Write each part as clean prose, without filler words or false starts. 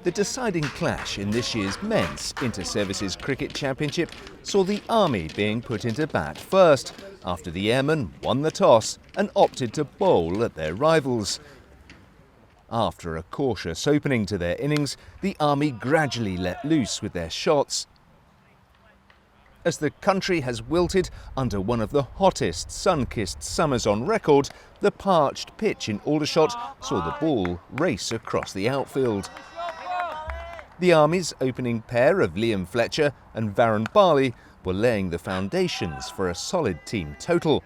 The deciding clash in this year's Men's Inter-Services Cricket Championship saw the Army being put into bat first, after the Airmen won the toss and opted to bowl at their rivals. After a cautious opening to their innings, the Army gradually let loose with their shots. As the country has wilted under one of the hottest sun-kissed summers on record, the parched pitch in Aldershot saw the ball race across the outfield. The Army's opening pair of Liam Fletcher and Varun Bali were laying the foundations for a solid team total.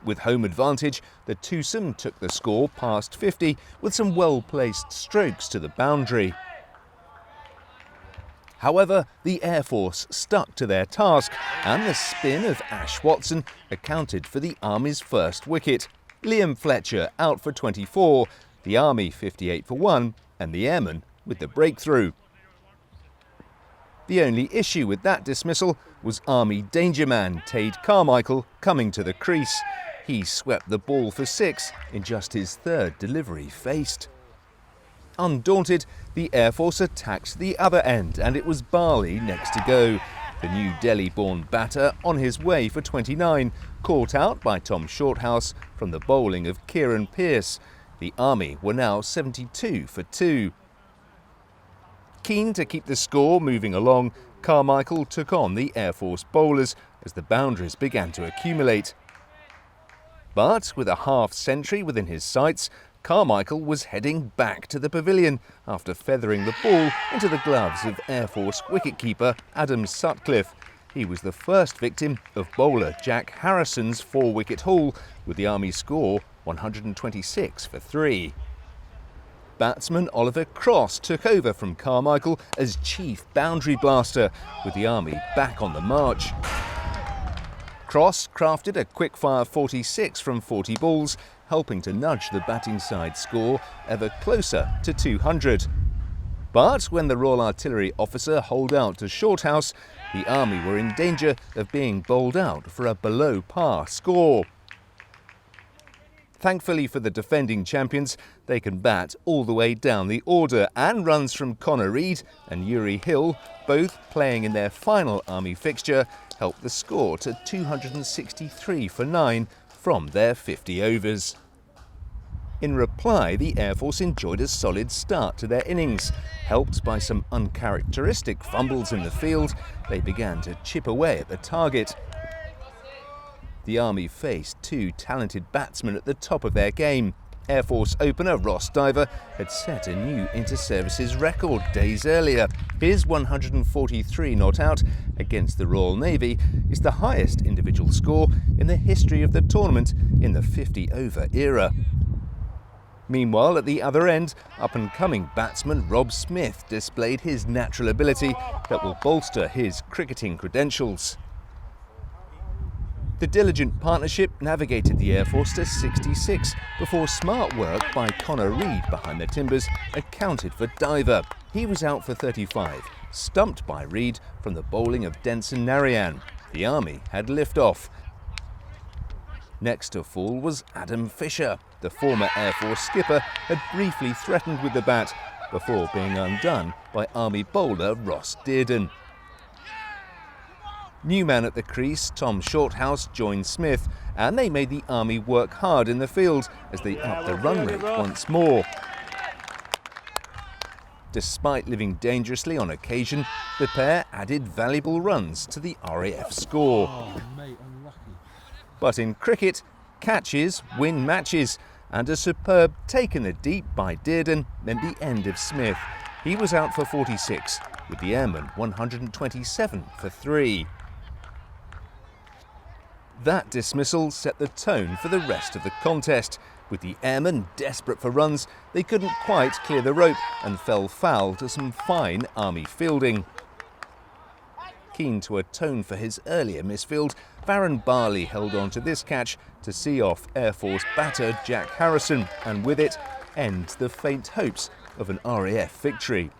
With home advantage, the twosome took the score past 50 with some well-placed strokes to the boundary. However, the Air Force stuck to their task, and the spin of Ash Watson accounted for the Army's first wicket. Liam Fletcher out for 24, the Army 58 for 1, and the Airmen with the breakthrough. The only issue with that dismissal was Army danger man Tade Carmichael coming to the crease. He swept the ball for 6 in just his third delivery faced. Undaunted, the Air Force attacked the other end, and it was Bali next to go. The New Delhi-born batter on his way for 29, caught out by Tom Shorthouse from the bowling of Kieran Pearce. The Army were now 72 for 2. Keen to keep the score moving along, Carmichael took on the Air Force bowlers as the boundaries began to accumulate. But with a half-century within his sights, Carmichael was heading back to the pavilion after feathering the ball into the gloves of Air Force wicketkeeper Adam Sutcliffe. He was the first victim of bowler Jack Harrison's 4-wicket haul, with the Army score 126 for 3. Batsman Oliver Cross took over from Carmichael as chief boundary blaster, with the Army back on the march. Cross crafted a quick-fire 46 from 40 balls, helping to nudge the batting side score ever closer to 200. But when the Royal Artillery officer holed out to Shorthouse, the Army were in danger of being bowled out for a below-par score. Thankfully for the defending champions, they can bat all the way down the order, and runs from Connor Reid and Yuri Hill, both playing in their final Army fixture, helped the score to 263 for 9 from their 50 overs. In reply, the Air Force enjoyed a solid start to their innings. Helped by some uncharacteristic fumbles in the field, they began to chip away at the target. The Army faced 2 talented batsmen at the top of their game. Air Force opener Ross Diver had set a new inter-services record days earlier. His 143 not out against the Royal Navy is the highest individual score in the history of the tournament in the 50-over era. Meanwhile, at the other end, up-and-coming batsman Rob Smith displayed his natural ability that will bolster his cricketing credentials. The diligent partnership navigated the Air Force to 66 before smart work by Connor Reid behind the timbers accounted for Diver. He was out for 35, stumped by Reid from the bowling of Denson Narayan. The Army had lift-off. Next to fall was Adam Fisher. The former Air Force skipper had briefly threatened with the bat before being undone by Army bowler Ross Dearden. New man at the crease, Tom Shorthouse, joined Smith, and they made the Army work hard in the field as they upped the run rate once more. Despite living dangerously on occasion, the pair added valuable runs to the RAF score. But in cricket, catches win matches, and a superb take in the deep by Dearden meant the end of Smith. He was out for 46, with the Airmen 127 for 3. That dismissal set the tone for the rest of the contest. With the Airmen desperate for runs, they couldn't quite clear the rope and fell foul to some fine Army fielding. Keen to atone for his earlier misfield, Varun Bali held on to this catch to see off Air Force batter Jack Harrison, and with it end the faint hopes of an RAF victory.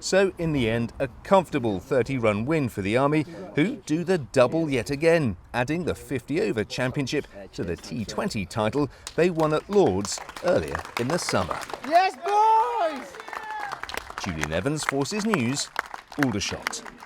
So, in the end, a comfortable 30-run win for the Army, who do the double yet again, adding the 50-over championship to the T20 title they won at Lord's earlier in the summer. Yes, boys! Julian Evans, Forces News, Aldershot.